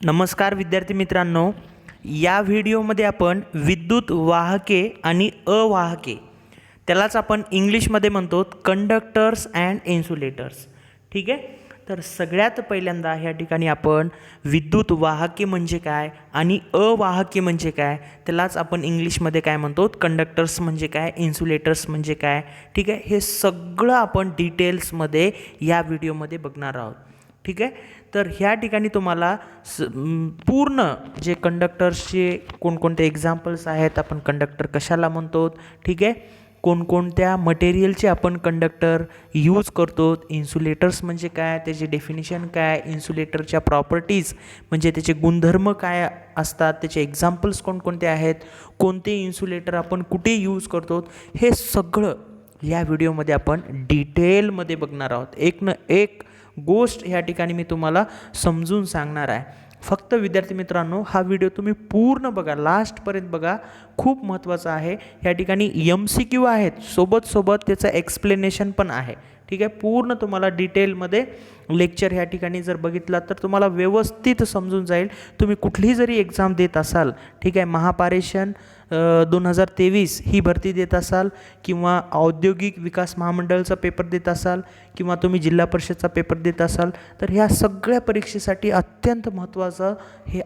नमस्कार विद्यार्थी मित्रांनो, या व्हिडिओमध्ये आपण विद्युत वाहके आणि अवाहके त्यालाच आपण इंग्लिशमध्ये म्हणतो कंडक्टर्स अँड इन्सुलेटर्स. ठीक आहे. तर सगळ्यात पहिल्यांदा ह्या ठिकाणी आपण विद्युत वाहके म्हणजे काय आणि अवाहके म्हणजे काय त्यालाच आपण इंग्लिशमध्ये काय म्हणतो कंडक्टर्स म्हणजे काय, इन्सुलेटर्स म्हणजे काय. ठीक आहे. हे सगळं आपण डिटेल्समध्ये या व्हिडिओमध्ये बघणार आहोत. ठीक आहे. तर ह्या ठिकाणी तुम्हाला पूर्ण जे कंडक्टर्सचे कोणकोणते एक्झाम्पल्स आहेत, आपण कंडक्टर कशाला म्हणतो, ठीक आहे, कोणकोणत्या मटेरियलचे आपण कंडक्टर यूज करतो, इन्सुलेटर्स म्हणजे काय, त्याचे डेफिनेशन काय, इन्सुलेटरच्या प्रॉपर्टीज म्हणजे त्याचे गुणधर्म काय असतात, त्याचे एक्झाम्पल्स कोणकोणते आहेत, कोणते इन्सुलेटर आपण कुठे यूज करतो, हे सगळं या व्हिडिओमध्ये आपण डिटेलमध्ये बघणार आहोत. एक न एक गोष्ट ह्या ठिकाणी मी तुम्हाला समजून सांगणार आहे. फक्त विद्यार्थी मित्रांनो, हा व्हिडिओ तुम्ही पूर्ण बघा, लास्टपर्यंत बघा, खूप महत्त्वाचा आहे. ह्या ठिकाणी MCQ आहेत, सोबत त्याचं एक्सप्लेनेशन पण आहे. ठीक आहे. पूर्ण तुम्हाला डिटेलमध्ये लेक्चर ह्या ठिकाणी जर बघितला तर तुम्हाला व्यवस्थित समजून जाईल. तुम्ही कुठलीही जरी एक्झाम देत असाल, ठीक आहे, महापारेषण 2023 ही भरती देत असाल, किंवा औद्योगिक विकास महामंडळाचा पेपर देत असाल, किंवा तुम्ही जिल्हा परिषदचा पेपर देत असाल, तर ह्या सगळ्या परीक्षेसाठी अत्यंत महत्त्वाचा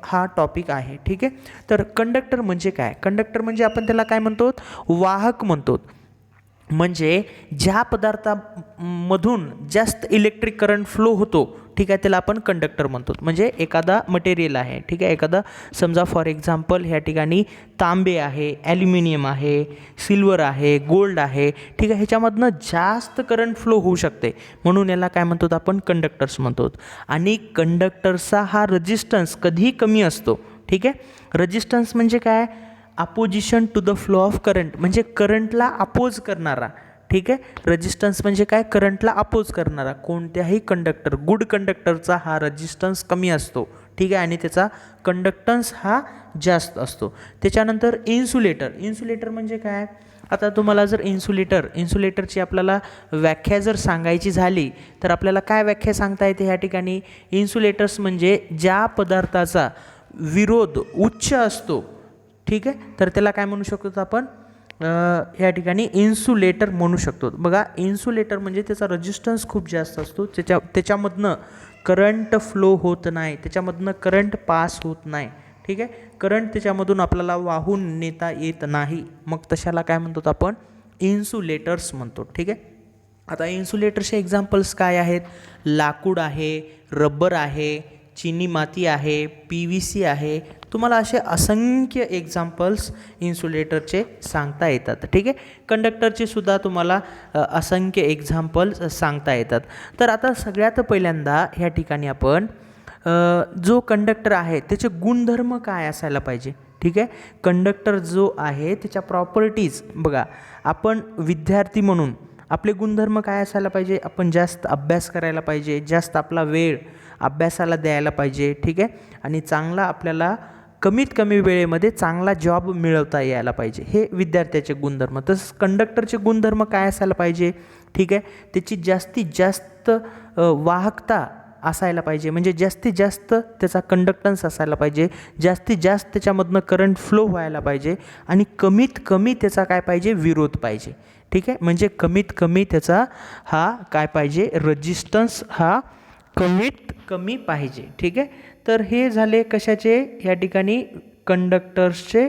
हा टॉपिक आहे. ठीक आहे. तर कंडक्टर म्हणजे काय, कंडक्टर म्हणजे आपण त्याला काय म्हणतो, वाहक म्हणतो. म्हणजे ज्या पदार्थामधून जास्त इलेक्ट्रिक करंट फ्लो होतो, ठीक आहे, त्याला आपण कंडक्टर म्हणतो. म्हणजे एखादा मटेरियल आहे, ठीक आहे, एखादा समजा फॉर एक्झाम्पल ह्या ठिकाणी तांबे आहे, ॲल्युमिनियम आहे, सिल्वर आहे, गोल्ड आहे, ठीक आहे, ह्याच्यामधनं जास्त करंट फ्लो होऊ शकते, म्हणून याला काय म्हणतो आपण कंडक्टर्स म्हणतो. आणि कंडक्टरचा हा रेजिस्टन्स कधीही कमी असतो. ठीक आहे. रेजिस्टन्स म्हणजे काय, opposition to the flow of current, म्हणजे करंटला अपोज करणारा. ठीक आहे. रेजिस्टन्स म्हणजे काय, करंटला अपोज करणारा. कोणत्याही कंडक्टर, गुड कंडक्टरचा हा रेजिस्टन्स कमी असतो. ठीक आहे. आणि त्याचा कंडक्टन्स हा जास्त असतो. त्याच्यानंतर इन्सुलेटर म्हणजे काय, आता तुम्हाला जर इन्सुलेटरची आपल्याला व्याख्या जर सांगायची झाली तर आपल्याला काय व्याख्या सांगता येते ह्या ठिकाणी. इन्सुलेटर्स म्हणजे ज्या पदार्थाचा विरोध उच्च असतो, ठीक आहे, तर त्याला काय म्हणू शकतो आपण, ह्या ठिकाणी इन्सुलेटर म्हणू शकतो. बघा, इन्सुलेटर म्हणजे त्याचा रेजिस्टन्स खूप जास्त असतो, त्याच्यामधनं करंट फ्लो होत नाही, त्याच्यामधनं करंट पास होत नाही. ठीक आहे. करंट त्याच्यामधून आपल्याला वाहून नेता येत नाही, मग तशाला काय म्हणतो आपण, इन्सुलेटर्स म्हणतो. ठीक आहे. आता इन्सुलेटरचे एक्झाम्पल्स काय आहेत, लाकूड आहे, रबर आहे, चिनी माती आहे, PVC आहे. तुम्हाला असे असंख्य एक्झाम्पल्स इन्सुलेटरचे सांगता येतात. ठीक आहे. कंडक्टरचे सुद्धा तुम्हाला असंख्य एक्झाम्पल्स सांगता येतात. तर आता सगळ्यात पहिल्यांदा ह्या ठिकाणी आपण जो कंडक्टर आहे त्याचे गुणधर्म काय असायला पाहिजे. ठीक आहे. कंडक्टर जो आहे त्याच्या प्रॉपर्टीज बघा, आपण विद्यार्थी म्हणून आपले गुणधर्म काय असायला पाहिजे, आपण जास्त अभ्यास करायला पाहिजे, जास्त आपला वेळ अभ्यासाला द्यायला पाहिजे. ठीक आहे. आणि चांगला आपल्याला कमीत कमी वेळेमध्ये चांगला जॉब मिळवता यायला पाहिजे, हे विद्यार्थ्याचे गुणधर्म. तसंच कंडक्टरचे गुणधर्म काय असायला पाहिजे, ठीक आहे, त्याची जास्तीत जास्त वाहकता असायला पाहिजे, म्हणजे जास्तीत जास्त त्याचा कंडक्टन्स असायला पाहिजे, जास्तीत जास्त त्याच्यामधनं करंट फ्लो व्हायला पाहिजे, आणि कमीत कमी त्याचा काय पाहिजे, विरोध पाहिजे. ठीक आहे. म्हणजे कमीत कमी त्याचा हा काय पाहिजे, रेजिस्टन्स हा कमीत कमी पाहिजे. ठीक आहे. तर हे झाले कशाचे, या ठिकाणी कंडक्टर्सचे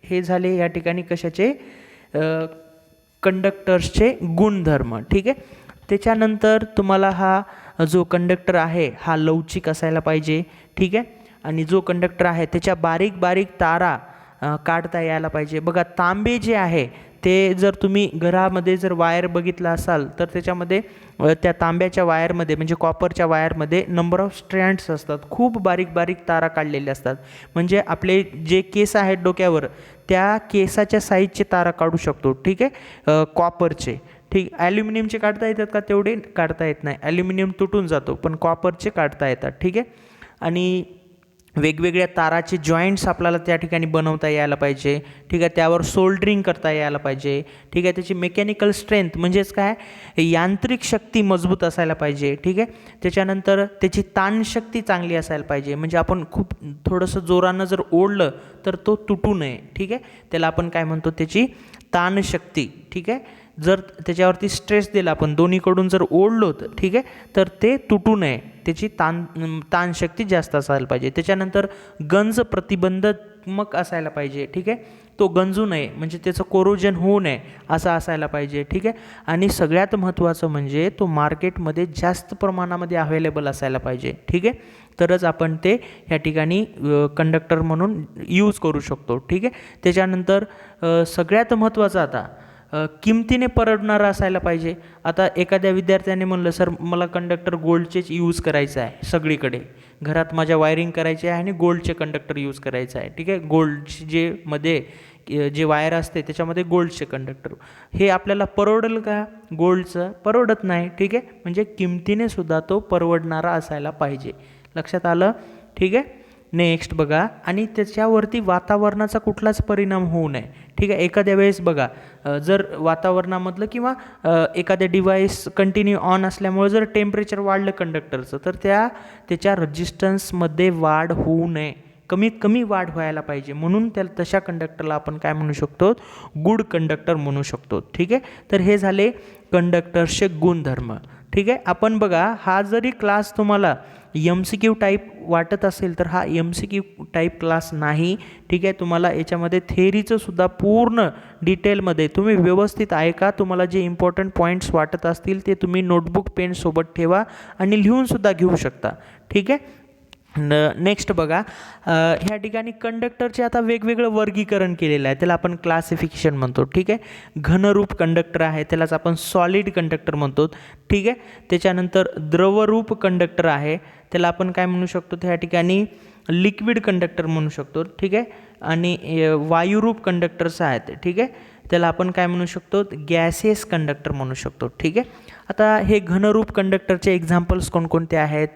हे झाले या ठिकाणी कशाचे, कंडक्टर्सचे गुणधर्म. ठीक आहे. त्याच्यानंतर तुम्हाला हा जो कंडक्टर आहे हा लवचिक असायला पाहिजे. ठीक आहे. आणि जो कंडक्टर आहे त्याच्या बारीक बारीक तारा काढता यायला पाहिजे. बघा, तांबे जे आहे ते जर तुम्ही घरामध्ये जर वायर बघितला असाल तर त्याच्यामध्ये त्या तांब्याच्या वायरमध्ये म्हणजे कॉपरच्या वायरमध्ये नंबर ऑफ स्ट्रँड्स असतात, खूप बारीक बारीक तारा काढलेले असतात. म्हणजे आपले जे केस आहेत डोक्यावर त्या केसाच्या साईजचे तारा काढू शकतो. ठीक आहे. कॉपरचे. ठीक. ॲल्युमिनियमचे काढता येतात का, तेवढे काढता येत नाही, ॲल्युमिनियम तुटून जातो, पण कॉपरचे काढता येतात. ठीक आहे. आणि वेगवेगळ्या ताराचे जॉईंट्स आपल्याला त्या ठिकाणी बनवता यायला पाहिजे, ठीक आहे. त्यावर सोल्डरिंग करता यायला पाहिजे, ठीक आहे. त्याची मेकॅनिकल स्ट्रेंथ म्हणजेच काय, यांत्रिक शक्ती मजबूत असायला पाहिजे, ठीक आहे. त्याच्यानंतर त्याची ताणशक्ती चांगली असायला पाहिजे, म्हणजे आपण खूप थोडंसं जोरानं जर ओढलं तर तो तुटू नये, ठीक आहे. त्याला आपण काय म्हणतो, त्याची ताणशक्ती, ठीक आहे. जर त्याच्यावरती स्ट्रेस दिला आपण दोन्हीकडून जर ओढलो तर, ठीक आहे, तर ते तुटू नये, त्याची ताणशक्ती जास्त असायला पाहिजे. त्याच्यानंतर गंज प्रतिबंधात्मक असायला पाहिजे, ठीक आहे. तो गंजू नये, म्हणजे त्याचं कोरोजन होऊ नये असं असायला पाहिजे, ठीक आहे. आणि सगळ्यात महत्त्वाचं म्हणजे तो मार्केटमध्ये जास्त प्रमाणामध्ये अवेलेबल असायला पाहिजे, ठीक आहे. तरच आपण ते ह्या ठिकाणी कंडक्टर म्हणून यूज करू शकतो, ठीक आहे. त्याच्यानंतर सगळ्यात महत्त्वाचं आता किमतीने परवडणारा असायला पाहिजे. आता एखाद्या विद्यार्थ्याने म्हणलं, सर मला कंडक्टर गोल्डचेच यूज करायचं आहे, सगळीकडे घरात माझ्या वायरिंग करायची आहे आणि गोल्डचे कंडक्टर यूज करायचं आहे, ठीक आहे. गोल्डची जे मध्ये जे वायर असते त्याच्यामध्ये गोल्डचे कंडक्टर, हे आपल्याला परवडेल का? गोल्डचं परवडत नाही, ठीक आहे. म्हणजे किमतीने सुद्धा तो परवडणारा असायला पाहिजे. लक्षात आलं, ठीक आहे. नेक्स्ट बघा, आणि त्याच्यावरती वातावरणाचा कुठलाच परिणाम होऊ नये, ठीक आहे. एखाद्या वेळेस बघा, जर वातावरणामधलं किंवा एखाद्या डिव्हाइस कंटिन्यू ऑन असल्यामुळे जर टेम्परेचर वाढलं कंडक्टरचं, तर त्याच्या रेजिस्टन्समध्ये वाढ होऊ नये, कमीत कमी वाढ व्हायला पाहिजे. म्हणून तशा कंडक्टरला आपण काय म्हणू शकतो, गुड कंडक्टर म्हणू शकतो, ठीक आहे. तर हे झाले कंडक्टरचे गुणधर्म, ठीक आहे. आपण बघा, हा जरी क्लास तुम्हाला MCQ टाईप वाटत असेल तर हा MCQ टाईप क्लास नाही, ठीक आहे. तुम्हाला याच्यामध्ये थेअरीचं सुद्धा पूर्ण डिटेलमध्ये तुम्ही व्यवस्थित ऐका. तुम्हाला जे इम्पॉर्टंट पॉईंट्स वाटत असतील ते तुम्ही नोटबुक पेनसोबत ठेवा आणि लिहूनसुद्धा घेऊ शकता, ठीक आहे. नेक्स्ट बघा, ह्या ठिकाणी कंडक्टरचे आता वेगवेगळं वर्गीकरण केलेलं आहे, त्याला आपण क्लासिफिकेशन म्हणतो, ठीक आहे. घनरूप कंडक्टर आहे, त्यालाच आपण सॉलिड कंडक्टर म्हणतो, ठीक आहे. त्याच्यानंतर द्रवरूप कंडक्टर आहे, त्याला आपण काय म्हणू शकतो, त्या ठिकाणी लिक्विड कंडक्टर म्हणू शकतो, ठीक आहे. आणि वायुरूप कंडक्टर्स आहेत, ठीक आहे, त्याला आपण काय म्हणू शकतो, गॅसियस कंडक्टर म्हणू शकतो, ठीक आहे. आता हे घनरूप कंडक्टरचे एक्झाम्पल्स कोणकोणते आहेत,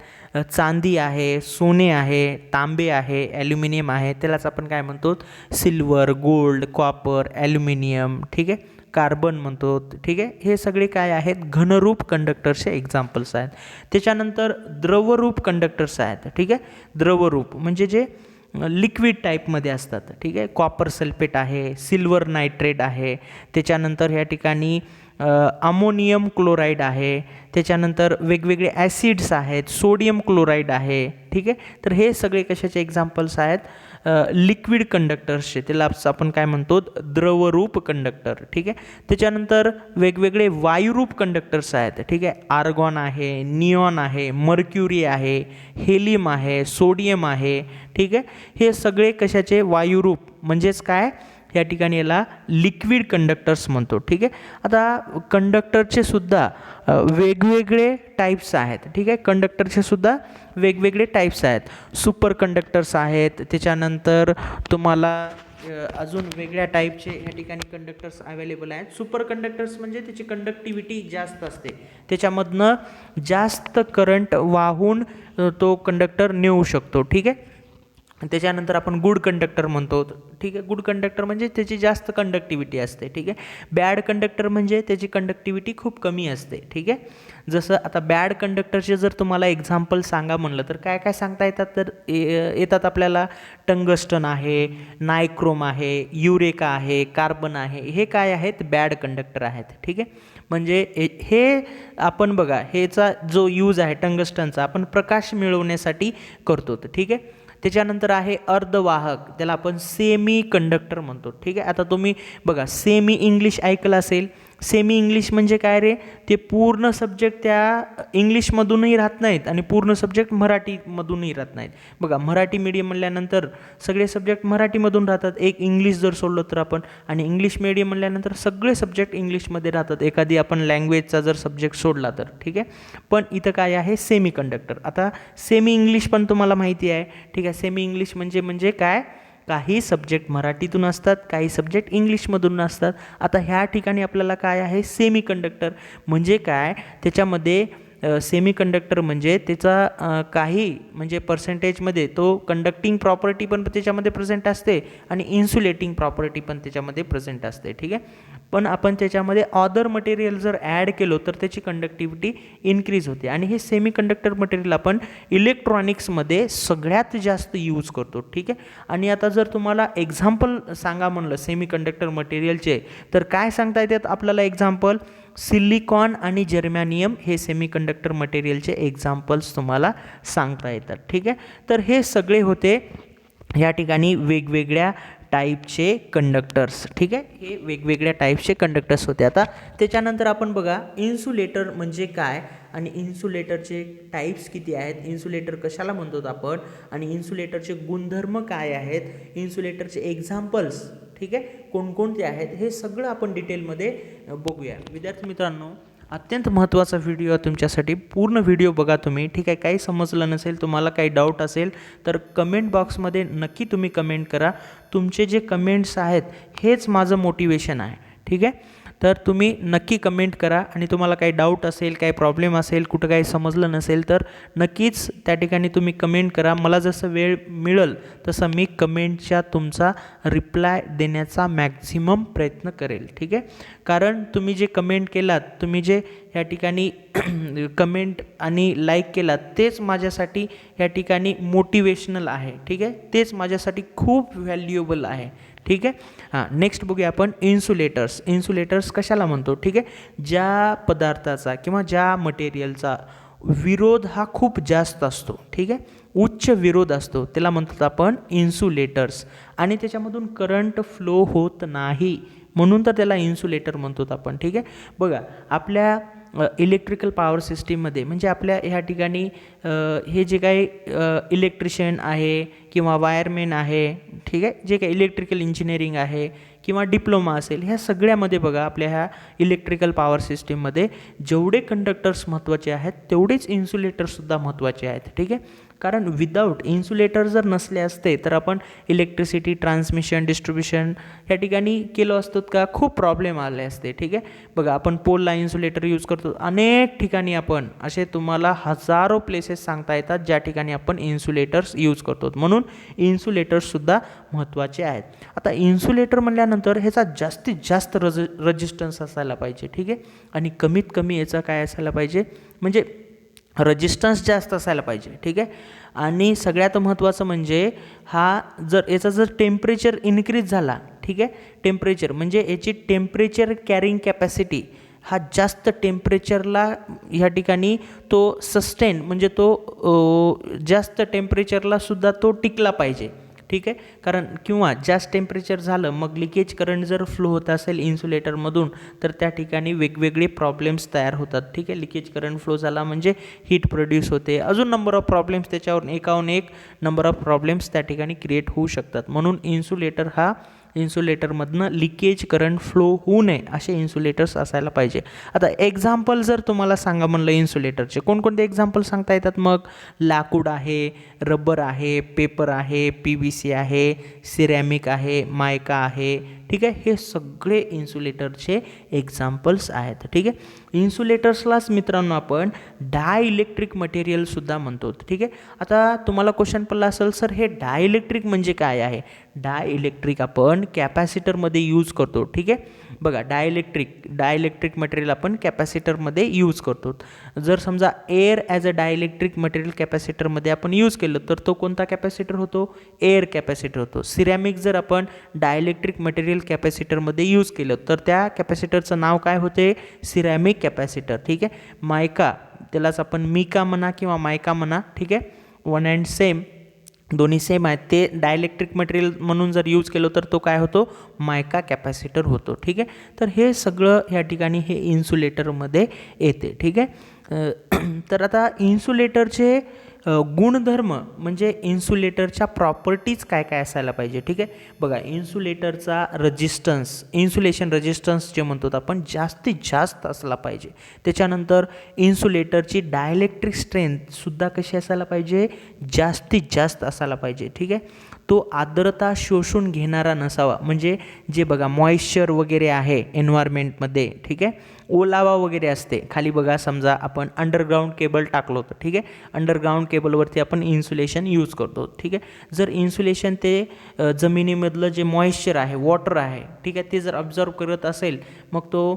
चांदी आहे, सोने आहे, तांबे आहे, ॲल्युमिनियम आहे, त्यालाच आपण काय म्हणतो, सिल्वर, गोल्ड, कॉपर, ॲल्युमिनियम, ठीक आहे, कार्बन म्हणतो, ठीक आहे. हे सगळे काय आहेत, घनरूप कंडक्टरचे एक्झाम्पल्स आहेत. त्याच्यानंतर द्रवरूप कंडक्टर्स आहेत, ठीक आहे. द्रवरूप म्हणजे जे लिक्विड टाईपमध्ये असतात, ठीक आहे. कॉपर सल्फेट आहे, सिल्वर नायट्रेट आहे, त्याच्यानंतर ह्या ठिकाणी अमोनियम क्लोराईड आहे, त्याच्यानंतर वेगवेगळे ॲसिड्स आहेत, सोडियम क्लोराईड आहे, ठीक आहे. तर हे सगळे कशाचे एक्झाम्पल्स आहेत, लिक्विड कंडक्टर्सचे, त्याला आपण काय म्हणतो, द्रवरूप कंडक्टर, ठीक आहे. त्याच्यानंतर वेगवेगळे वायुरूप कंडक्टर्स आहेत, ठीक आहे. आर्गॉन आहे, निऑन आहे, मर्क्युरी आहे, हेलियम आहे, सोडियम आहे, ठीक आहे. हे सगळे कशाचे, वायुरूप, म्हणजेच काय, या ठिकाणी याला लिक्विड कंडक्टर्स म्हणतो, ठीक आहे. आता कंडक्टरचे सुद्धा वेगवेगळे टाईप्स आहेत, ठीक आहे. कंडक्टरचे सुद्धा वेगवेगळे टाईप्स आहेत. सुपर कंडक्टर्स आहेत, त्याच्यानंतर तुम्हाला अजून वेगळ्या टाईपचे या ठिकाणी कंडक्टर्स अवेलेबल आहेत. सुपर कंडक्टर्स म्हणजे त्याची कंडक्टिव्हिटी जास्त असते, त्याच्यामधनं जास्त करंट वाहून तो कंडक्टर नेऊ शकतो, ठीक आहे. त्याच्यानंतर आपण गुड कंडक्टर म्हणतो, ठीक आहे. गुड कंडक्टर म्हणजे त्याची जास्त कंडक्टिव्हिटी असते, ठीक आहे. बॅड कंडक्टर म्हणजे त्याची कंडक्टिव्हिटी खूप कमी असते, ठीक आहे. जसं आता बॅड कंडक्टरचे जर तुम्हाला एक्झाम्पल सांगा म्हणलं तर काय काय सांगता येतात, तर येतात आपल्याला टंगस्टन आहे, नायक्रोम आहे, युरेका आहे, कार्बन आहे, हे काय आहेत, बॅड कंडक्टर आहेत, ठीक आहे. म्हणजे हे आपण बघा, हेचा जो यूज आहे टंगस्टनचा, आपण प्रकाश मिळवण्यासाठी करतो, ठीक आहे. त्याच्यानंतर आहे अर्धवाहक, त्याला आपण सेमी कंडक्टर म्हणतो, ठीक आहे. आता तुम्ही बघा, सेमी इंग्लिश ऐकलं असेल. सेमी इंग्लिश म्हणजे काय रे, ते पूर्ण सब्जेक्ट त्या इंग्लिशमधूनही राहत नाहीत आणि पूर्ण सब्जेक्ट मराठीमधूनही राहत नाहीत. बघा, मराठी मीडियम म्हणल्यानंतर सगळे सब्जेक्ट मराठीमधून राहतात, एक इंग्लिश जर सोडलं तर आपण, आणि इंग्लिश मीडियम म्हणल्यानंतर सगळे सब्जेक्ट इंग्लिशमध्ये राहतात, एखादी आपण लँग्वेजचा जर सब्जेक्ट सोडला तर, ठीक आहे. पण इथं काय आहे, सेमी कंडक्टर. आता सेमी इंग्लिश पण तुम्हाला माहिती आहे, ठीक आहे. सेमी इंग्लिश म्हणजे काय, काही सब्जेक्ट मराठीतून असतात, काही सब्जेक्ट इंग्लिशमधून असतात. आता ह्या ठिकाणी आपल्याला काय आहे, सेमी कंडक्टर म्हणजे काय, त्याच्यामध्ये सेमी कंडक्टर म्हणजे त्याचा काही म्हणजे पर्सेंटेजमध्ये तो कंडक्टिंग प्रॉपर्टी पण त्याच्यामध्ये प्रेझेंट असते आणि इन्सुलेटिंग प्रॉपर्टी पण त्याच्यामध्ये प्रेझेंट असते, ठीक आहे. पण आपण त्याच्यामध्ये अदर मटेरियल जर ॲड केलो तर त्याची कंडक्टिव्हिटी इन्क्रीज होते आणि हे सेमी कंडक्टर मटेरियल आपण इलेक्ट्रॉनिक्समध्ये सगळ्यात जास्त यूज करतो, ठीक आहे. आणि आता जर तुम्हाला एक्झाम्पल सांगा म्हणलं सेमी कंडक्टर मटेरियलचे तर काय सांगता येतात आपल्याला एक्झाम्पल? सिलिकॉन आणि जर्मॅनियम हे सेमी कंडक्टर मटेरियलचे एक्झाम्पल्स तुम्हाला सांगता येतात, ठीक आहे. तर हे सगळे होते या ठिकाणी वेगवेगळ्या टाईपचे कंडक्टर्स, ठीक आहे. हे वेगवेगळ्या टाईपचे कंडक्टर्स होते. आता त्याच्यानंतर आपण बघा इन्सुलेटर म्हणजे काय आणि इन्सुलेटरचे टाईप्स किती आहेत, इन्सुलेटर कशाला म्हणतो आपण आणि इन्सुलेटरचे गुणधर्म काय आहेत, इन्सुलेटरचे एक्झाम्पल्स, ठीक आहे, कोणकोणते आहेत, हे सगळं आपण डिटेलमध्ये बघूया. विद्यार्थी मित्रांनो, अत्यंत महत्त्वाचा व्हिडिओ आहे तुमच्यासाठी. पूर्ण व्हिडिओ बघा तुम्ही, ठीक आहे. काही समजलं नसेल, तुम्हाला काही डाऊट असेल तर कमेंट बॉक्समध्ये नक्की तुम्ही कमेंट करा. तुमचे जे कमेंट्स आहेत हेच माझं मोटिवेशन आहे, ठीक आहे. तर तुम्ही नक्की कमेंट करा आणि तुम्हाला काही डाऊट असेल, काही प्रॉब्लेम असेल, कुठं काही समजलं नसेल तर नक्कीच त्या ठिकाणी तुम्ही कमेंट करा. मला जसं वेळ मिळेल तसं मी कमेंटच्या तुमचा रिप्लाय देण्याचा मॅक्झिमम प्रयत्न करेल, ठीक आहे. कारण तुम्ही जे कमेंट केलात, तुम्ही जे या ठिकाणी कमेंट आणि लाईक केलात तेच माझ्यासाठी या ठिकाणी मोटिवेशनल आहे, ठीक आहे. तेच माझ्यासाठी खूप व्हॅल्युएबल आहे, ठीक आहे. हां, नेक्स्ट बघूया आपण इन्सुलेटर्स. इन्सुलेटर्स कशाला म्हणतो, ठीक आहे. ज्या पदार्थाचा किंवा ज्या मटेरियलचा विरोध हा खूप जास्त असतो, ठीक आहे, उच्च विरोध असतो, त्याला म्हणतात आपण इन्सुलेटर्स आणि त्याच्यामधून करंट फ्लो होत नाही म्हणून तर त्याला इन्सुलेटर म्हणतो आपण, ठीक आहे. बघा आपल्या इलेक्ट्रिकल पॉवर सिस्टीममध्ये म्हणजे आपल्या ह्या ठिकाणी हे जे काही इलेक्ट्रिशियन आहे किंवा वायरमॅन आहे, ठीक आहे, जे काही इलेक्ट्रिकल इंजिनिअरिंग आहे किंवा डिप्लोमा असेल, ह्या सगळ्यामध्ये बघा आपल्या ह्या इलेक्ट्रिकल पॉवर सिस्टीममध्ये जेवढे कंडक्टर्स महत्त्वाचे आहेत तेवढेच इन्सुलेटरसुद्धा महत्त्वाचे आहेत, ठीक आहे. कारण विदाऊट इन्सुलेटर जर नसले असते तर आपण इलेक्ट्रिसिटी ट्रान्समिशन डिस्ट्रीब्युशन या ठिकाणी केलं असतं का खूप प्रॉब्लेम आले असते, ठीक आहे. बघा आपण पोलला इन्सुलेटर यूज करतो, अनेक ठिकाणी आपण असे तुम्हाला हजारो प्लेसेस सांगता येतात ज्या ठिकाणी आपण इन्सुलेटर्स यूज करतो, म्हणून इन्सुलेटर्ससुद्धा महत्त्वाचे आहेत. आता इन्सुलेटर म्हणल्यानंतर ह्याचा जास्तीत जास्त रेजिस्टन्स असायला पाहिजे, ठीक आहे, आणि कमीत कमी याचा काय असायला पाहिजे म्हणजे रेजिस्टन्स जास्त असायला पाहिजे, ठीक आहे. आणि सगळ्यात महत्त्वाचं म्हणजे याचा जर टेम्परेचर इन्क्रीज झाला, ठीक आहे, टेम्परेचर म्हणजे याची टेम्परेचर कॅरिंग कॅपॅसिटी हा जास्त टेम्परेचरला ह्या ठिकाणी तो सस्टेन म्हणजे तो जास्त टेम्परेचरला सुद्धा तो टिकला पाहिजे, ठीक आहे. कारण किंवा जास्त टेम्परेचर झालं मग लिकेज करंट जर फ्लो होत असेल इन्सुलेटरमधून तर त्या ठिकाणी वेगवेगळे प्रॉब्लेम्स तयार होतात, ठीक आहे. लिकेज करंट फ्लो झाला म्हणजे हीट प्रोड्यूस होते, अजून नंबर ऑफ प्रॉब्लेम्स त्याच्यावर एकाहून एक नंबर ऑफ प्रॉब्लेम्स त्या ठिकाणी क्रिएट होऊ शकतात. म्हणून इन्सुलेटरमधनं लिकेज करंट फ्लो होऊ नये असे इन्सुलेटर्स असायला पाहिजे. आता एक्झाम्पल जर तुम्हाला सांगा म्हणलं इन्सुलेटरचे कोणकोणते एक्झाम्पल सांगता येतात, मग लाकूड आहे, रबर आहे, पेपर आहे, PVC आहे, सिरॅमिक आहे, मायका आहे, ठीक आहे. हे सगळे इन्सुलेटरचे एक्झाम्पल्स आहेत, ठीक आहे. इन्सुलेटर्सलाच मित्रांनो आपण डायइलेक्ट्रिक मटेरियलसुद्धा म्हणतो, ठीक आहे. आता तुम्हाला क्वेश्चन पडला असेल सर हे डायइलेक्ट्रिक म्हणजे काय आहे. डायइलेक्ट्रिक आपण कॅपॅसिटरमध्ये यूज करतो, ठीक आहे. बघा डायइलेक्ट्रिक मटेरियल आपण कॅपॅसिटरमध्ये यूज करतो. जर समजा air as a dielectric material कॅपॅसिटरमध्ये आपण यूज केलं तर तो कोणता कॅपॅसिटर होतो, एअर कॅपॅसिटर होतो. सिरॅमिक जर आपण डायइलेक्ट्रिक मटेरियल कॅपॅसिटरमध्ये यूज केलं तर त्या कॅपॅसिटरचं नाव काय होते, सिरॅमिक कॅपॅसिटर, ठीक आहे. मायका त्यालाच आपण मिका म्हणा किंवा मायका म्हणा, ठीक आहे, वन अँड सेम, दोन्ही सेम आहेत. ते डायइलेक्ट्रिक मटेरियल म्हणून जर यूज केलं तर तो काय होतो, मायका कॅपॅसिटर होतो, ठीक आहे. तर हे सगळं ह्या ठिकाणी हे इन्सुलेटरमध्ये येते, ठीक आहे. तर आता इन्सुलेटरचे गुणधर्म म्हणजे इन्सुलेटरच्या प्रॉपर्टीज काय काय असायला पाहिजे, ठीक आहे. बघा इन्सुलेटरचा इन्सुलेशन रेजिस्टन्स जे म्हणतो आपण जास्तीत जास्त असला पाहिजे. त्याच्यानंतर इन्सुलेटरची डायइलेक्ट्रिक स्ट्रेंथसुद्धा कशी असायला पाहिजे, जास्तीत जास्त असायला पाहिजे, ठीक आहे. तो आर्द्रता शोषून घेणारा नसावा, म्हणजे जे बघा मॉइश्चर वगैरे आहे एन्व्हायरमेंटमध्ये, ठीक आहे, ओलावा वगैरे असते खाली बघा, समजा आपण अंडरग्राऊंड केबल टाकलो होतं, ठीक आहे, अंडरग्राऊंड केबलवरती आपण इन्सुलेशन यूज करतो, ठीक आहे. जर इन्सुलेशन ते जमिनीमधलं जे मॉइश्चर आहे, वॉटर आहे, ठीक आहे, ते जर ऑब्झर्व करत असेल, मग तो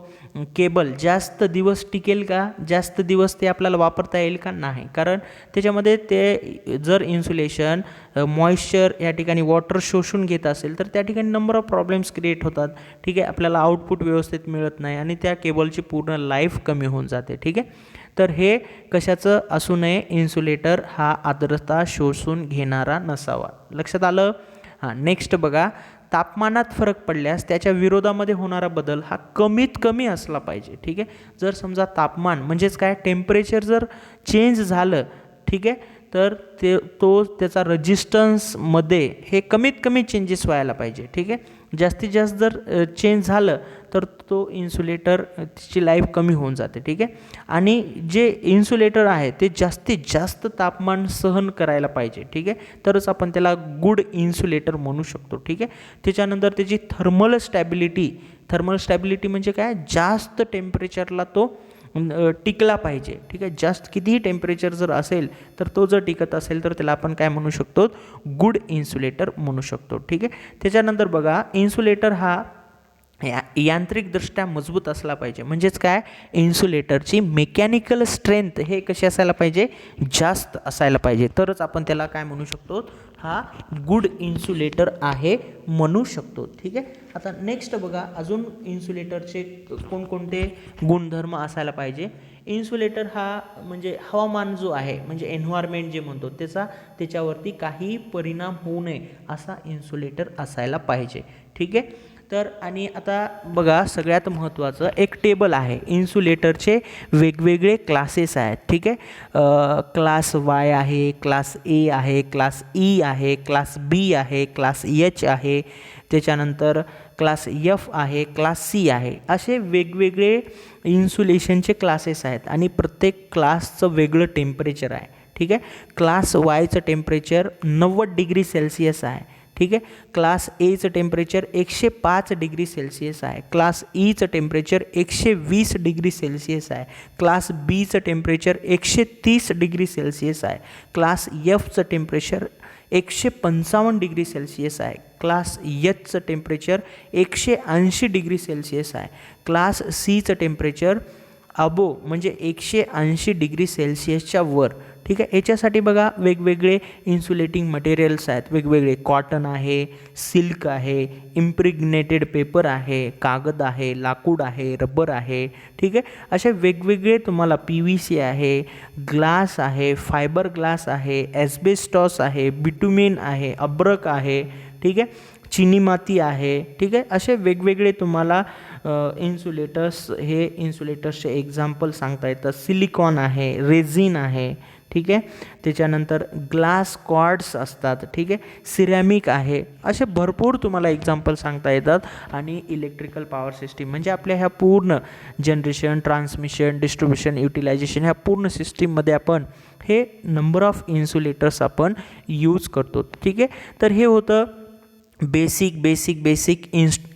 केबल जास्त दिवस टिकेल का, जास्त दिवस ते आपल्याला वापरता येईल का, नाही. कारण त्याच्यामध्ये ते जर इन्सुलेशन मॉइश्चर या ठिकाणी वॉटर शोषून घेत असेल तर त्या ठिकाणी नंबर ऑफ प्रॉब्लेम्स क्रिएट होतात, ठीक आहे. आपल्याला आउटपुट व्यवस्थित मिळत नाही आणि त्या केबलची पूर्ण लाईफ कमी होऊन जाते, ठीक आहे. तर हे कशाचं असू नये, इन्सुलेटर हा आर्द्रता शोषून घेणारा नसावा. लक्षात आलं. हां, नेक्स्ट बघा, तापमानात फरक पडल्यास त्याच्या विरोधामध्ये होणारा बदल हा कमीत कमी असला पाहिजे, ठीक आहे. जर समजा तापमान म्हणजेच काय, टेम्परेचर जर चेंज झालं, ठीक आहे, तर त्याचा रेजिस्टन्समध्ये हे कमीत कमी चेंजेस व्हायला पाहिजे, ठीक आहे. जास्तीत जास्त जर चेंज झालं तर तो इन्सुलेटर ची लाईफ कमी होऊन जाते, ठीक आहे. आणि जे इन्सुलेटर आहे ते जास्तीत जास्त तापमान सहन करायला पाहिजे, ठीक आहे, तरच आपण त्याला गुड इन्सुलेटर म्हणू शकतो, ठीक आहे. त्याच्यानंतर त्याची थर्मल स्टॅबिलिटी म्हणजे काय, जास्त टेम्परेचरला तो टिकला पाहिजे, ठीक आहे. जास्त कितीही टेम्परेचर जर असेल तर तो जर टिकत असेल तर त्याला आपण काय म्हणू शकतो, गुड इन्सुलेटर म्हणू शकतो, ठीक आहे. त्याच्यानंतर बघा, इन्सुलेटर हा यांत्रिकदृष्ट्या मजबूत असला पाहिजे. म्हणजेच काय, इन्सुलेटरची मेकॅनिकल स्ट्रेंथ हे कशी असायला पाहिजे, जास्त असायला पाहिजे, तरच आपण त्याला काय म्हणू शकतो, हा गुड इन्सुलेटर आहे म्हणू शकतो, ठीक आहे. आता नेक्स्ट बघा, अजून इन्सुलेटरचे कोणकोणते गुणधर्म असायला पाहिजे. इन्सुलेटर हा म्हणजे हवामान जो आहे, म्हणजे एन्व्हायरमेंट जे म्हणतो, त्याच्यावरती काही परिणाम होऊ नये असा इन्सुलेटर असायला पाहिजे, ठीक आहे. तर आणि आता बघा, सगळ्यात महत्त्वाचं एक टेबल आहे. इन्सुलेटरचे वेगवेगळे क्लासेस आहेत, ठीक आहे. क्लास वाय आहे, क्लास ए आहे, क्लास ई आहे, क्लास बी आहे, क्लास एच आहे, त्याच्यानंतर क्लास एफ आहे, क्लास सी आहे. असे वेगवेगळे इन्सुलेशनचे क्लासेस आहेत आणि प्रत्येक क्लासचं वेगळं टेम्परेचर आहे, ठीक आहे. क्लास वायचं टेम्परेचर 90 डिग्री सेल्सिअस आहे, ठीक आहे. क्लास एचं टेम्परेचर 105 डिग्री सेल्सिअस आहे. क्लास ईचं टेम्परेचर 120 डिग्री सेल्सिअस आहे. क्लास बीचं टेम्परेचर 130 डिग्री सेल्सिअस आहे. क्लास एफचं टेम्परेचर 155 डिग्री सेल्सिअस आहे. क्लास एचचं टेम्परेचर 180 डिग्री सेल्सिअस आहे. क्लास सीचं टेम्परेचर अबो म्हणजे 180 डिग्री सेल्सिअसच्या वर, ठीक आहे. याच्यासाठी बघा वेगवेगळे इन्सुलेटिंग मटेरियल्स आहेत, वेगवेगळे कॉटन आहे, सिल्क आहे, इम्प्रिग्नेटेड पेपर आहे, कागद आहे, लाकूड आहे, रबर आहे, ठीक आहे. असे वेगवेगळे तुम्हाला PVC आहे, ग्लास आहे, फायबर ग्लास आहे, एस्बेस्टॉस आहे, बिटुमेन आहे, अब्रक आहे, ठीक आहे, चिनी माती आहे, ठीक आहे. असे वेगवेगळे तुम्हाला इन्सुलेटर्सचे एक्झाम्पल सांगता येतात. सिलिकॉन आहे, रेझिन आहे, ठीक आहे. त्याच्यानंतर ग्लास कॉर्ड्स असतात, ठीक आहे, सिरॅमिक आहे. असे भरपूर तुम्हाला एक्झाम्पल सांगता येतात. आणि इलेक्ट्रिकल पॉवर सिस्टीम म्हणजे आपल्या ह्या पूर्ण जनरेशन, ट्रान्समिशन, डिस्ट्रीब्युशन, युटिलायझेशन ह्या पूर्ण सिस्टीममध्ये आपण हे नंबर ऑफ इन्सुलेटर्स आपण यूज करतो, ठीक आहे. तर हे होतं बेसिक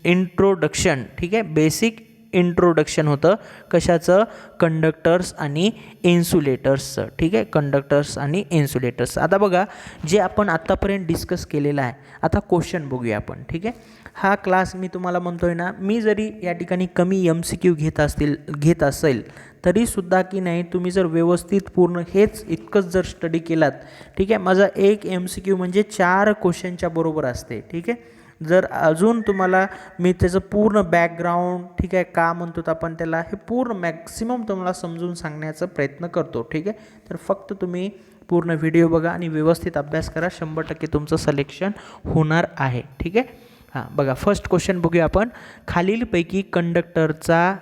इंट्रोडक्शन, ठीक आहे. बेसिक इंट्रोडक्शन होतं कशाचं, कंडक्टर्स आणि इन्सुलेटर्सचं, ठीक आहे, कंडक्टर्स आणि इन्सुलेटर्स. आता बघा, जे आपण आत्तापर्यंत डिस्कस केलेलं आहे, आता क्वेश्चन बघूया आपण, ठीक आहे. हा क्लास मी तुम्हाला म्हणतोय ना, मी जरी या ठिकाणी कमी MCQ घेत असेल तरीसुद्धा की नाही, तुम्ही जर व्यवस्थित पूर्ण हेच इतकंच जर स्टडी केलात, ठीक आहे, माझा एक MCQ म्हणजे 4 क्वेश्चनच्या बरोबर असते, ठीक आहे. जर अजून तुम्हाला मी त्याचं पूर्ण बॅकग्राऊंड, ठीक आहे, का म्हणतो आपण त्याला, हे पूर्ण मॅक्सिमम तुम्हाला समजून सांगण्याचा प्रयत्न करतो, ठीक आहे. तर फक्त तुम्ही पूर्ण व्हिडिओ बघा आणि व्यवस्थित अभ्यास करा, 100% तुमचं सिलेक्शन होणार आहे, ठीक आहे. हां, बघा, फर्स्ट क्वेश्चन बघूया आपण. खालीलपैकी कंडक्टरचा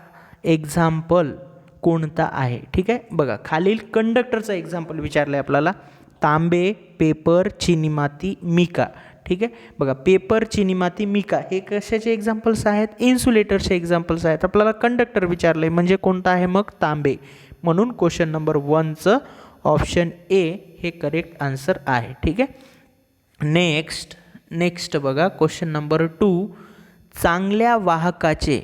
एक्झाम्पल कोणता आहे, ठीक आहे. बघा, खालील कंडक्टरचा एक्झाम्पल विचारलं आहे आपल्याला. तांबे, पेपर, चिनी माती, मिका, ठीक आहे. बघा, पेपर, चिनी माती, मिका हे कशाचे एक्झाम्पल्स आहेत, इन्सुलेटरचे एक्झाम्पल्स आहेत. आपल्याला कंडक्टर विचारलं आहे म्हणजे कोणता आहे मग, तांबे. म्हणून क्वेश्चन नंबर 1चं ऑप्शन ए हे करेक्ट आन्सर आहे, ठीक आहे. नेक्स्ट बघा, क्वेश्चन नंबर 2. चांगल्या वाहकाचे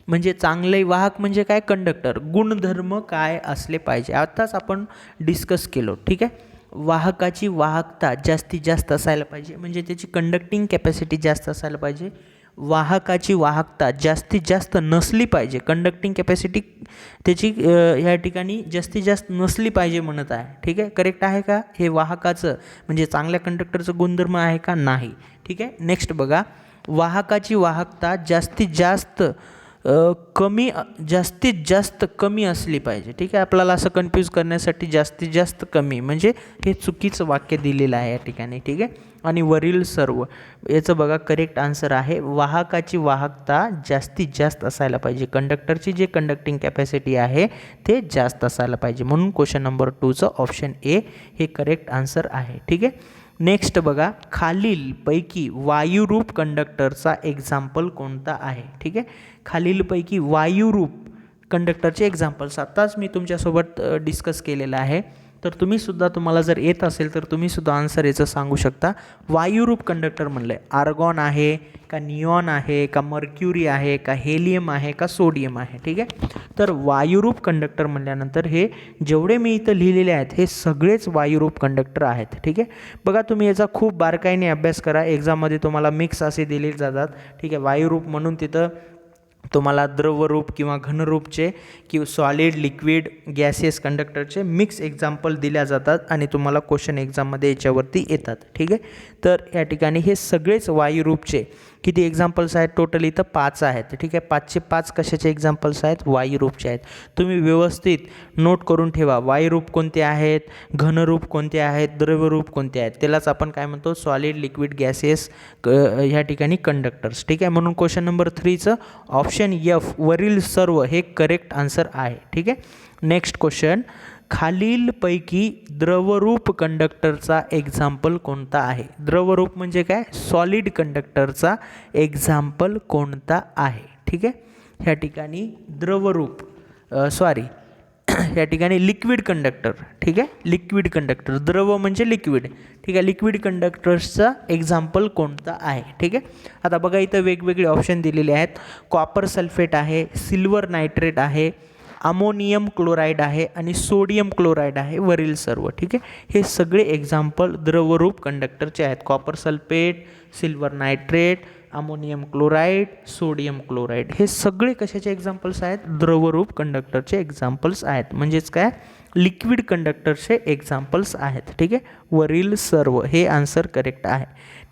म्हणजे चांगले वाहक म्हणजे काय, कंडक्टर. गुणधर्म काय असले पाहिजे, आताच आपण डिस्कस केलो. ठीक आहे, वाहकाची वाहकता जास्तीत जास्त असायला पाहिजे, म्हणजे त्याची कंडक्टिंग कॅपॅसिटी जास्त असायला पाहिजे. वाहकाची वाहकता जास्तीत जास्त नसली पाहिजे, कंडक्टिंग कॅपॅसिटी त्याची ह्या ठिकाणी जास्तीत जास्त नसली पाहिजे म्हणत आहे. ठीक आहे, करेक्ट आहे का हे वाहकाचं म्हणजे चांगल्या कंडक्टरचं गुणधर्म आहे का, नाही. ठीक आहे, नेक्स्ट बघा, वाहकाची वाहकता जास्तीत जास्त कमी असली पाहिजे. ठीक आहे, आपल्याला असं कन्फ्यूज करण्यासाठी जास्तीत जास्त कमी म्हणजे हे चुकीचं वाक्य दिलेलं आहे या ठिकाणी. ठीक आहे, आणि वरील सर्व याचं बघा करेक्ट आन्सर आहे, वाहकाची वाहकता जास्तीत जास्त असायला पाहिजे, कंडक्टरची जे कंडक्टिंग कॅपॅसिटी आहे ते जास्त असायला पाहिजे, म्हणून क्वेश्चन नंबर 2चं ऑप्शन ए हे करेक्ट आन्सर आहे. ठीक आहे, नेक्स्ट बघा, खालीलपैकी वायुरूप कंडक्टरचा एक्झाम्पल कोणता आहे. ठीक आहे, खालीलपैकी वायुरूप कंडक्टरचे एक्झाम्पल्स आत्ताच मी तुमच्यासोबत डिस्कस केलेलं आहे, तर तुम्हाला जर येत असेल तर तुम्हीसुद्धा आन्सर याचं सांगू शकता. वायुरूप कंडक्टर म्हणलं आहे, आर्गॉन आहे का, निऑन आहे का, मर्क्युरी आहे का, हेलियम आहे का, सोडियम आहे. ठीक आहे, तर वायुरूप कंडक्टर म्हणल्यानंतर हे जेवढे मी इथं लिहिलेले आहेत हे सगळेच वायुरूप कंडक्टर आहेत. ठीक आहे, बघा तुम्ही याचा खूप बारकाईने अभ्यास करा, एक्झाममध्ये तुम्हाला मिक्स असे दिले जातात. ठीक आहे, वायुरूप म्हणून तिथं तुम्हाला द्रवरूप किंवा घनरूपचे किंवा सॉलिड, लिक्विड, गॅसियस कंडक्टरचे मिक्स एक्झाम्पल दिल्या जातात आणि तुम्हाला क्वेश्चन एक्झाममध्ये याच्यावरती येतात. ठीक आहे, तर या ठिकाणी हे सगळेच वायुरूपचे किती एक्झाम्पल्स आहेत, टोटल इथं 5 आहेत. ठीक आहे, 5चे 5 कशाचे एक्झाम्पल्स आहेत, वायुरूपचे आहेत. तुम्ही व्यवस्थित नोट करून ठेवा, वायुरूप कोणते आहेत, घनरूप कोणते आहेत, द्रवरूप कोणते आहेत, त्यालाच आपण काय म्हणतो, सॉलिड, लिक्विड, गॅसियस ह्या ठिकाणी कंडक्टर्स. ठीक आहे, म्हणून क्वेश्चन नंबर 3चं ऑप्शन एफ वरील सर्व हे करेक्ट आन्सर आहे. ठीक आहे, नेक्स्ट क्वेश्चन, खालीलपैकी द्रवरूप कंडक्टरचा एक्झाम्पल कोणता आहे. द्रवरूप म्हणजे काय, सॉलिड कंडक्टरचा एक्झाम्पल कोणता आहे. ठीक आहे, ह्या ठिकाणी द्रवरूप ह्या ठिकाणी लिक्विड कंडक्टर. ठीक आहे, लिक्विड कंडक्टर, द्रव म्हणजे लिक्विड. ठीक आहे, लिक्विड कंडक्टर्सचा एक्झाम्पल कोणता आहे. ठीक आहे, आता बघा इथं वेगवेगळे ऑप्शन दिलेले आहेत, कॉपर सल्फेट आहे, सिल्वर नायट्रेट आहे, अमोनियम क्लोराईड आहे आणि सोडियम क्लोराईड आहे, वरील सर्व. ठीक आहे, हे सगळे एक्झाम्पल द्रवरूप कंडक्टरचे आहेत, copper sulphate, silver nitrate, ammonium chloride, sodium chloride, हे सगळे कशाचे एक्झाम्पल्स आहेत, द्रवरूप कंडक्टरचे एक्झाम्पल्स आहेत, म्हणजेच काय, लिक्विड कंडक्टरचे एक्झाम्पल्स आहेत. ठीक आहे, वरील सर्व हे आन्सर करेक्ट आहे.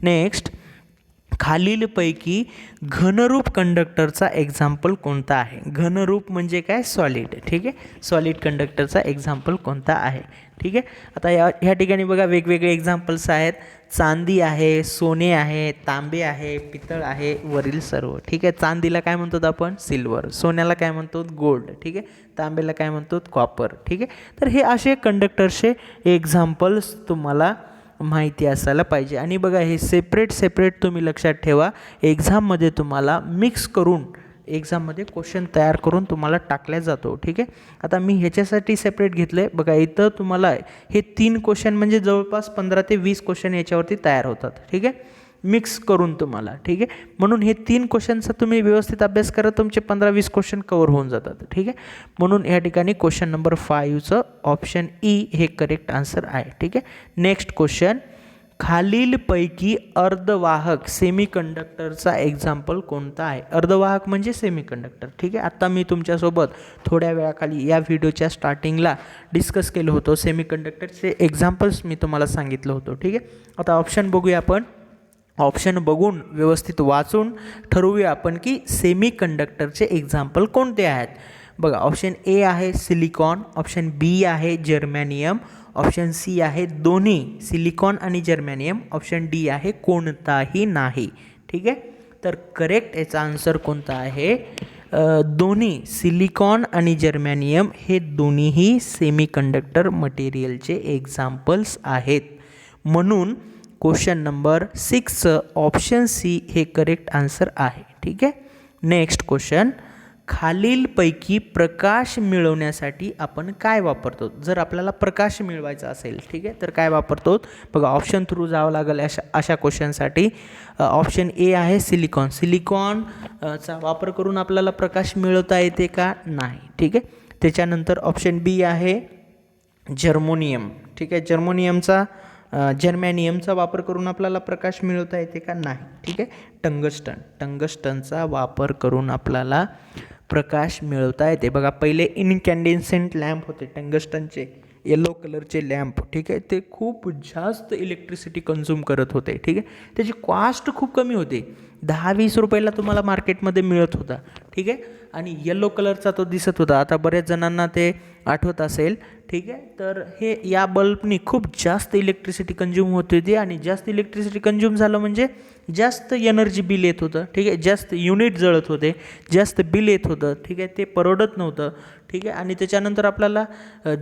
नेक्स्ट, खालीलपैकी घनरूप कंडक्टरचा एक्झाम्पल कोणता आहे. घनरूप म्हणजे काय, सॉलिड. ठीक आहे, सॉलिड कंडक्टरचा एक्झाम्पल कोणता आहे. ठीक आहे, आता ह्या ठिकाणी बघा वेगवेगळे एक्झाम्पल्स आहेत, चांदी आहे, सोने आहे, तांबे आहे, पितळ आहे, वरील सर्व. ठीक आहे, चांदीला काय म्हणतो आपण, सिल्वर, सोन्याला काय म्हणतो, गोल्ड. ठीक आहे, तांबेला काय म्हणतो, कॉपर. ठीक आहे, तर हे असे कंडक्टरचे एक्झाम्पल्स तुम्हाला माहिती असायला पाहिजे. आणि बघा हे सेपरेट तुम्ही लक्षात ठेवा, एक्झाममध्ये तुम्हाला मिक्स करून एक्झाममध्ये क्वेश्चन तयार करून तुम्हाला टाकल्या जातो. ठीक आहे, आता मी ह्याच्यासाठी सेपरेट घेतलं आहे. बघा इथं तुम्हाला हे 3 क्वेश्चन म्हणजे जवळपास 15 ते 20 क्वेश्चन याच्यावरती तयार होतात. ठीक आहे, मिक्स करून तुम्हाला. ठीक आहे, म्हणून हे 3 क्वेश्चनचा तुम्ही व्यवस्थित अभ्यास करा, तुमचे 15-20 क्वेश्चन कवर होऊन जातात. ठीक आहे, म्हणून या ठिकाणी क्वेश्चन नंबर 5चं ऑप्शन ई हे करेक्ट आन्सर आहे. ठीक आहे, नेक्स्ट क्वेश्चन, खालीलपैकी अर्धवाहक सेमीकंडक्टरचा एक्झाम्पल कोणता आहे. अर्धवाहक म्हणजे सेमीकंडक्टर. ठीक आहे, आता मी तुमच्यासोबत थोड्या वेळाखाली या व्हिडिओच्या स्टार्टिंगला डिस्कस केलं होतं, सेमीकंडक्टरचे एक्झाम्पल्स मी तुम्हाला सांगितलं होतं. ठीक आहे, आता ऑप्शन बघूया आपण, ऑप्शन बघून व्यवस्थित वाचून ठरवूया आपण की सेमीकंडक्टरचे एक्झाम्पल कोणते आहेत. बघा ऑप्शन ए आहे सिलिकॉन, ऑप्शन बी आहे जर्मॅनियम, ऑप्शन सी आहे दोन्ही सिलिकॉन आणि जर्मॅनियम, ऑप्शन डी आहे कोणताही नाही. ठीक आहे, तर करेक्ट याचा आन्सर कोणता आहे, दोन्ही सिलिकॉन आणि जर्मॅनियम हे दोन्हीही सेमीकंडक्टर मटेरियलचे एक्झाम्पल्स आहेत, म्हणून क्वेश्चन नंबर 6 ऑप्शन सी हे करेक्ट आन्सर आहे. ठीक आहे, नेक्स्ट क्वेश्चन, खालीलपैकी प्रकाश मिळवण्यासाठी आपण काय वापरतो? जर आपल्याला प्रकाश मिळवायचा असेल, ठीक आहे, तर काय वापरतो? बघा ऑप्शन थ्रू जावं लागेल अशा क्वेश्चनसाठी. ऑप्शन ए आहे सिलिकॉन. सिलिकॉनचा वापर करून आपल्याला प्रकाश मिळवता येते का? नाही. ठीक आहे. त्याच्यानंतर ऑप्शन बी आहे जर्मोनियम. ठीक आहे, जर्मॅनियमचा वापर करून आपल्याला प्रकाश मिळवता येते का? नाही. ठीक आहे. टंगस्टनचा वापर करून आपल्याला प्रकाश मिळवता येते. बघा पहिले इनकॅन्डेन्सेंट लॅम्प होते टंगस्टनचे, येलो कलरचे लॅम्प. ठीक आहे, ते खूप जास्त इलेक्ट्रिसिटी कन्झ्युम करत होते. ठीक आहे, त्याची कॉस्ट खूप कमी होती, 10-20 रुपयाला तुम्हाला मार्केटमध्ये मिळत होता. ठीक आहे, आणि येलो कलरचा तो दिसत होता. आता बऱ्याच जणांना ते आठवत असेल. ठीक आहे, तर हे या बल्बनी खूप जास्त इलेक्ट्रिसिटी कंझ्युम होत होती, आणि जास्त इलेक्ट्रिसिटी कंझ्युम झालं म्हणजे जास्त एनर्जी बिल येत होतं. ठीक आहे, जास्त युनिट जळत होते, जास्त बिल येत होतं. ठीक आहे, ते परवडत नव्हतं. ठीक आहे, आणि त्याच्यानंतर आपल्याला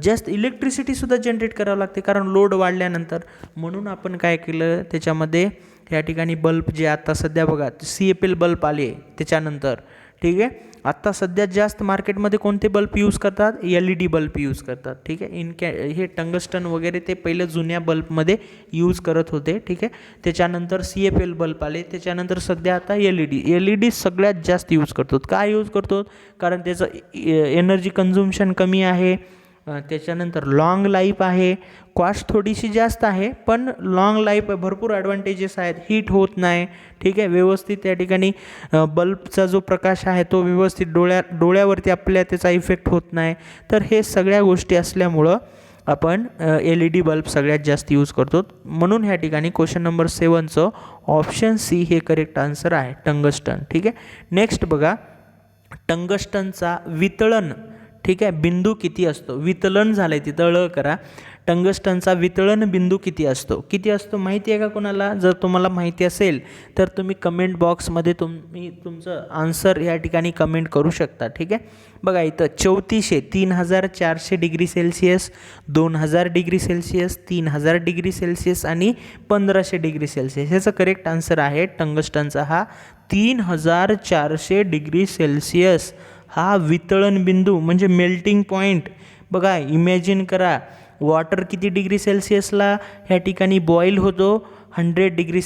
जास्त इलेक्ट्रिसिटीसुद्धा जनरेट करावं लागते, कारण लोड वाढल्यानंतर. म्हणून आपण काय केलं, त्याच्यामध्ये या ठिकाणी बल्ब जे आता सध्या बघा CFL बल्ब आले त्याच्यानंतर. ठीक आहे, आत्ता सध्यात जास्त मार्केटमध्ये कोणते बल्ब यूज करतात? LED बल्ब यूज करतात. ठीक आहे, हे टंगस्टन वगैरे ते पहिलं जुन्या बल्बमध्ये यूज करत होते. ठीक आहे, त्याच्यानंतर CFL बल्ब आले, त्याच्यानंतर सध्या आता LED सगळ्यात जास्त यूज करतो. का यूज करतो? कारण त्याचं एनर्जी कन्झम्पशन कमी आहे, त्याच्यानंतर लाँग लाईफ आहे, कॉस्ट थोडीशी जास्त आहे, पण लाँग लाईफ भरपूर ॲडव्हान्टेजेस आहेत. हीट होत नाही. ठीक आहे, व्यवस्थित त्या ठिकाणी बल्बचा जो प्रकाश आहे तो व्यवस्थित डोळ्यावरती आपल्या त्याचा इफेक्ट होत नाही. तर हे सगळ्या गोष्टी असल्यामुळं आपण LED बल्ब सगळ्यात जास्त यूज करतो. म्हणून ह्या ठिकाणी क्वेश्चन नंबर 7चं ऑप्शन सी हे करेक्ट आन्सर आहे, टंगस्टन. ठीक आहे, नेक्स्ट बघा, टंगस्टनचा वितळण, ठीक आहे, बिंदू किती असतो? वितळण झालं आहे तिथं ळ करा. टंगस्टनचा वितळण बिंदू किती असतो माहिती आहे का कोणाला? जर तुम्हाला माहिती असेल तर तुम्ही कमेंट बॉक्समध्ये तुमचं आन्सर या ठिकाणी कमेंट करू शकता. ठीक आहे, बघा इथं 3400, 3400 degree Celsius, 2000 degree Celsius, 3000 degree Celsius आणि 1500 डिग्री सेल्सिअस. ह्याचं करेक्ट आन्सर आहे टंगस्टनचा हा 3400 डिग्री सेल्सिअस हा वितळण बिंदू म्हणजे मेल्टिंग पॉईंट. बघा इमॅजिन करा, वॉटर किती डिग्री सेल्सिअसला ह्या ठिकाणी बॉईल होतो? 100 डिग्री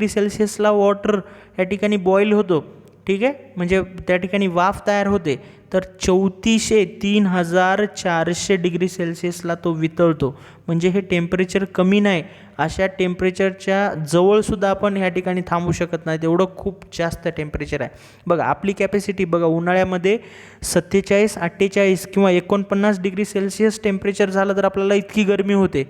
सेल्सिअसला वॉटर ह्या ठिकाणी बॉईल होतो. ठीक आहे, म्हणजे त्या ठिकाणी वाफ तयार होते. तर 3400 डिग्री सेल्सिअसला तो वितळतो. म्हणजे हे टेम्परेचर कमी नाही, अशा टेम्परेचरच्या जवळसुद्धा आपण ह्या ठिकाणी थांबू शकत नाही, तेवढं खूप जास्त टेम्परेचर आहे. बघा आपली कॅपॅसिटी बघा, उन्हाळ्यामध्ये 47, 48 किंवा 49 डिग्री सेल्सिअस टेम्परेचर झालं तर आपल्याला इतकी गरमी होते.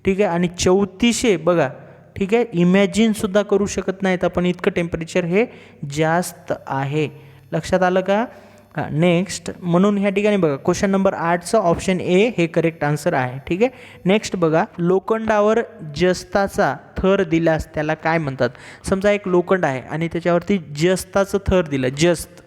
ठीक आहे, आणि 3400 बघा, ठीक आहे, इमॅजिनसुद्धा करू शकत नाहीत आपण, इतकं टेम्परेचर हे जास्त आहे. लक्षात आलं का? नेक्स्ट, म्हणून ह्या ठिकाणी बघा क्वेश्चन नंबर 8चं ऑप्शन ए हे करेक्ट आन्सर आहे. ठीक आहे, नेक्स्ट बघा, लोखंडावर जस्ताचा थर दिल्यास त्याला काय म्हणतात? समजा एक लोखंड आहे आणि त्याच्यावरती जस्ताचं थर दिलं, जस्त.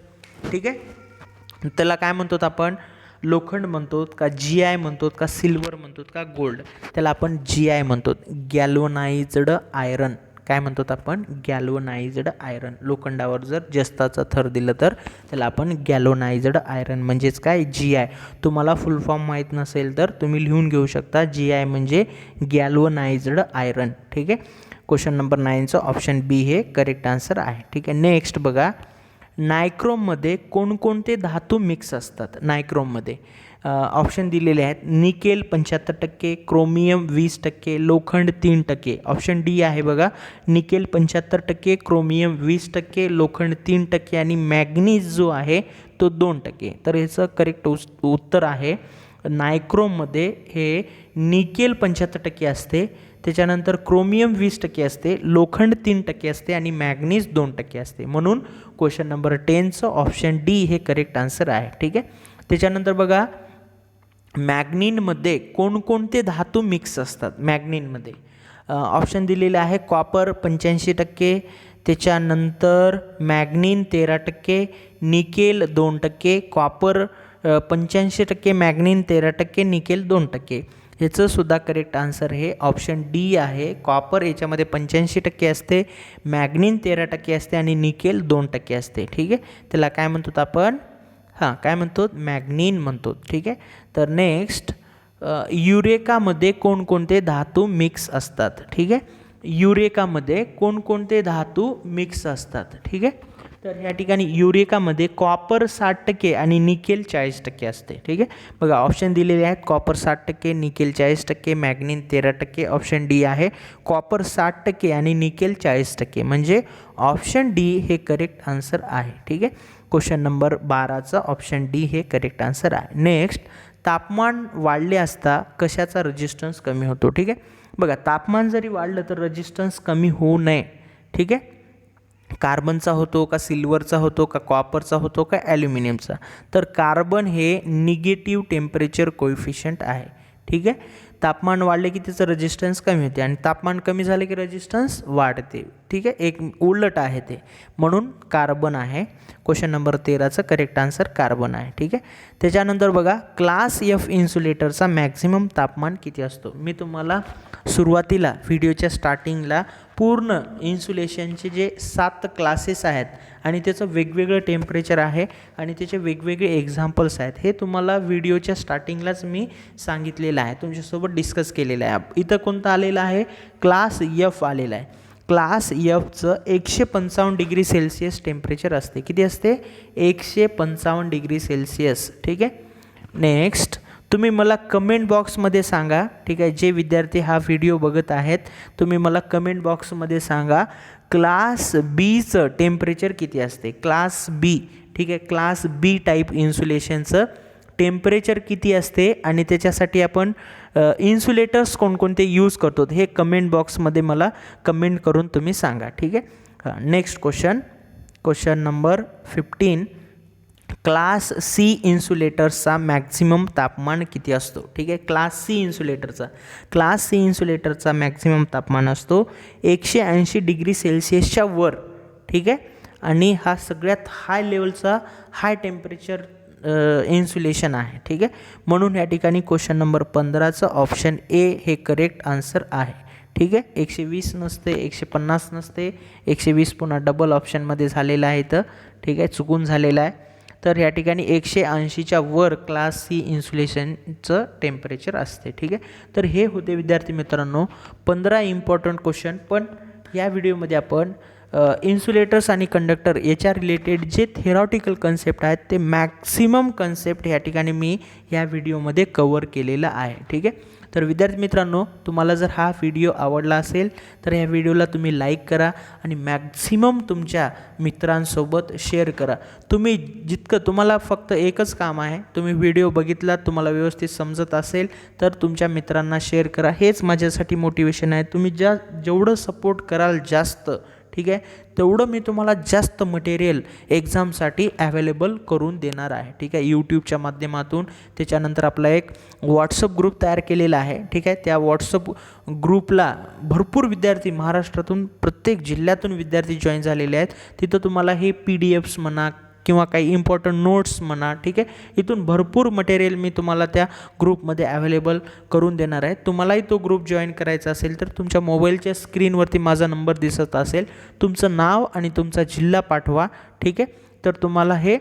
ठीक आहे, त्याला काय म्हणतो आपण? लोखंड म्हणतो का GI म्हणतो का सिल्वर म्हणतो का गोल्ड? त्याला आपण GI म्हणतो, गॅल्वनाइज्ड आयरन. काय म्हणतो आपण? Galvanised iron. लोखंडावर जर जस्ताचा थर दिलं तर त्याला आपण गॅल्वनाइज्ड आयरन म्हणजेच काय? GI. तुम्हाला फुल फॉर्म माहीत नसेल तर तुम्ही लिहून घेऊ शकता, GI म्हणजे गॅल्वनाइज्ड आयरन. ठीक आहे, क्वेश्चन नंबर 9चं ऑप्शन बी हे करेक्ट आन्सर आहे. ठीक आहे, नेक्स्ट बघा, नायक्रोममध्ये कोणकोणते धातू मिक्स असतात? नायक्रोममध्ये ऑप्शन दिलेले आहेत, निकेल 75%, क्रोमियम 20%, लोखंड 3%. ऑप्शन डी आहे बघा, निकेल 75%, क्रोमियम 20%, लोखंड 3% आणि मॅग्नीज जो आहे तो 2%. तर ह्याचं करेक्ट उत्तर आहे नायक्रोममध्ये हे निकेल 75% असते, त्याच्यानंतर क्रोमियम 20% असते, लोखंड 3% असते आणि मॅग्नीज 2% असते. म्हणून क्वेश्चन नंबर 10चं ऑप्शन डी हे करेक्ट आन्सर आहे. ठीक आहे, त्याच्यानंतर बघा, मॅग्नीनमध्ये कोणकोणते धातू मिक्स असतात? मॅग्नीनमध्ये ऑप्शन दिलेले आहे, कॉपर 85%, त्याच्यानंतर मॅग्नीन 13%, निकेल 2%, कॉपर 85%, मॅग्नीन 13%, निकेल 2%. ह्याचं सुद्धा करेक्ट आन्सर हे ऑप्शन डी आहे. कॉपर याच्यामध्ये 85% असते, मॅग्नीन 13% असते आणि निकेल 2% असते. ठीक आहे, त्याला काय म्हणतो आपण? हां काय म्हणतो, मॅग्नीन म्हणतो. ठीक आहे. तर नेक्स्ट, युरेकामध्ये कोणकोणते धातू मिक्स असतात. ठीक आहे. युरेकामध्ये कोणकोणते धातू मिक्स असतात. ठीक आहे. तर ह्या ठिकाणी युरेकामध्ये कॉपर 60% आणि निकेल 40% असते. ठीक आहे. बघा ऑप्शन दिलेले आहेत, कॉपर 60%, निकेल 40%, मॅग्नीन 13%. ऑप्शन डी आहे कॉपर 60% आणि निकेल 40%, म्हणजे ऑप्शन डी हे करेक्ट आन्सर आहे. ठीक आहे. क्वेश्चन नंबर 12चा ऑप्शन डी हे करेक्ट आन्सर आहे. नेक्स्ट, तापमान वाढले असता कशाचा रेजिस्टन्स कमी होतो. ठीक आहे. बघा तापमान जरी वाढलं तर रेजिस्टन्स कमी होऊ नये. ठीक आहे. कार्बनचा होतो का, सिल्वरचा होतो का, कॉपरचा होतो का, ॲल्युमिनियमचा. तर कार्बन हे निगेटिव्ह टेम्परेचर कोएफिशियंट आहे. ठीक आहे. तापमान वाढले की त्याचं रेजिस्टन्स कमी होते आणि तापमान कमी झाले की रेजिस्टन्स वाढते. ठीक आहे. एक उलट आहे ते, म्हणून कार्बन आहे. क्वेश्चन नंबर 13चं करेक्ट आन्सर कार्बन आहे. ठीक आहे. त्याच्यानंतर बघा क्लास एफ इन्सुलेटरचा मॅक्झिमम तापमान किती असतो. मी तुम्हाला सुरुवातीला व्हिडिओच्या स्टार्टिंगला पूर्ण इन्सुलेशनचे जे 7 क्लासेस आहेत आणि त्याचं वेगवेगळं टेम्परेचर आहे आणि त्याचे वेगवेगळे एक्झाम्पल्स आहेत, हे तुम्हाला व्हिडिओच्या स्टार्टिंगलाच मी सांगितलेलं आहे, तुमच्यासोबत डिस्कस केलेलं आहे. इथं कोणतं आलेलं आहे, क्लास एफ आलेलं आहे. क्लास एफचं 155 डिग्री सेल्सिअस टेम्परेचर असते. किती असते, 155 डिग्री सेल्सिअस. ठीक आहे. नेक्स्ट, तुम्ही मला कमेंट बॉक्समध्ये सांगा. ठीक आहे. जे विद्यार्थी हा व्हिडिओ बघत आहेत, तुम्ही मला कमेंट बॉक्समध्ये सांगा क्लास बीचं टेम्परेचर किती असते. क्लास बी. ठीक आहे. क्लास बी टाईप इन्सुलेशनचं टेम्परेचर किती असते आणि त्याच्यासाठी आपण इन्सुलेटर्स कोणकोणते यूज करतो हे कमेंट बॉक्समध्ये मला कमेंट करून तुम्ही सांगा. ठीक आहे. Next question number 15, class C इन्सुलेटर्सचा मॅक्झिमम तापमान किती असतो. ठीक आहे. क्लास सी इन्सुलेटरचा मॅक्झिमम तापमान असतो 180 डिग्री सेल्सिअसच्या वर. ठीक आहे. आणि हा सगळ्यात हाय लेवलचा हाय टेम्परेचर इन्सुलेशन आहे. ठीक आहे. म्हणून या ठिकाणी क्वेश्चन नंबर 15चं ऑप्शन ए हे करेक्ट आन्सर आहे. ठीक आहे. 120 नसते, 150 नसते, 120 पुन्हा डबल ऑप्शनमध्ये झालेलं आहे इथं. ठीक आहे. चुकून झालेलं आहे. तर या ठिकाणी 180च्या वर क्लास सी इन्सुलेशनचं टेम्परेचर असते. ठीक आहे. तर हे होते विद्यार्थी मित्रांनो 15 इम्पॉर्टंट क्वेश्चन. पण या व्हिडिओमध्ये आपण इन्सुलेटर्स आणि कंडक्टर याच्या रिलेटेड जे थेरॉटिकल कन्सेप्ट आहेत ते मॅक्सिमम कन्सेप्ट या ठिकाणी मी या व्हिडिओमध्ये कवर केलेला आहे. ठीक आहे. तर विद्यार्थी मित्रांनो, तुम्हाला जर हा व्हिडिओ आवडला असेल तर या व्हिडिओला तुम्ही लाईक करा आणि मॅक्सिमम तुमच्या मित्रांसोबत शेअर करा. तुम्ही जितकं, तुम्हाला फक्त एकच काम आहे, तुम्ही व्हिडिओ बघितला, तुम्हाला व्यवस्थित समजत असेल तर तुमच्या मित्रांना शेअर करा. हेच माझ्यासाठी मोटिवेशन आहे. तुम्ही जेवढं सपोर्ट कराल जास्त, ठीक आहे, तेवढं मी तुम्हाला जास्त मटेरियल एक्झामसाठी अवेलेबल करून देणार आहे. ठीक आहे. यूट्यूबच्या माध्यमातून. त्याच्यानंतर आपला एक व्हॉट्सअप ग्रुप तयार केलेला आहे. ठीक आहे. त्या व्हॉट्सअप ग्रुपला भरपूर विद्यार्थी महाराष्ट्रातून, प्रत्येक जिल्ह्यातून विद्यार्थी जॉईन झालेले आहेत. तिथं तुम्हाला हे PDFs म्हणा किंवा काही इम्पॉर्टंट नोट्स म्हणा, ठीक आहे, इथून भरपूर मटेरियल मी तुम्हाला त्या ग्रुपमध्ये अवेलेबल करून देणार आहे. तुम्हालाही तो ग्रुप जॉईन करायचा असेल तर तुमच्या मोबाईलच्या स्क्रीनवरती माझा नंबर दिसत असेल, तुमचं नाव आणि तुमचा जिल्हा पाठवा. ठीक आहे. तर तुम्हाला हे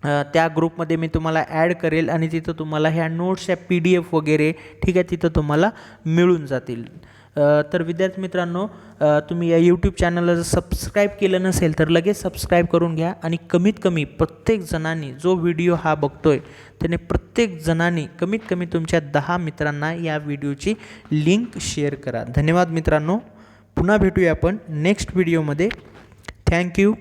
त्या ग्रुपमध्ये मी तुम्हाला ॲड करेल आणि तिथं तुम्हाला ह्या नोट्स, या PDF वगैरे, ठीक आहे, तिथं तुम्हाला मिळून जातील. तर विद्यार्थी मित्रांनो, तुम्ही या यूट्यूब चॅनलला जर सबस्क्राईब केलं नसेल तर लगेच सबस्क्राईब करून घ्या आणि कमीत कमी प्रत्येक जणांनी, जो व्हिडिओ हा बघतोय त्याने प्रत्येक जणांनी कमीत कमी तुमच्या 10 मित्रांना या व्हिडिओची लिंक शेअर करा. धन्यवाद मित्रांनो. पुन्हा भेटूया आपण नेक्स्ट व्हिडिओमध्ये. थँक्यू.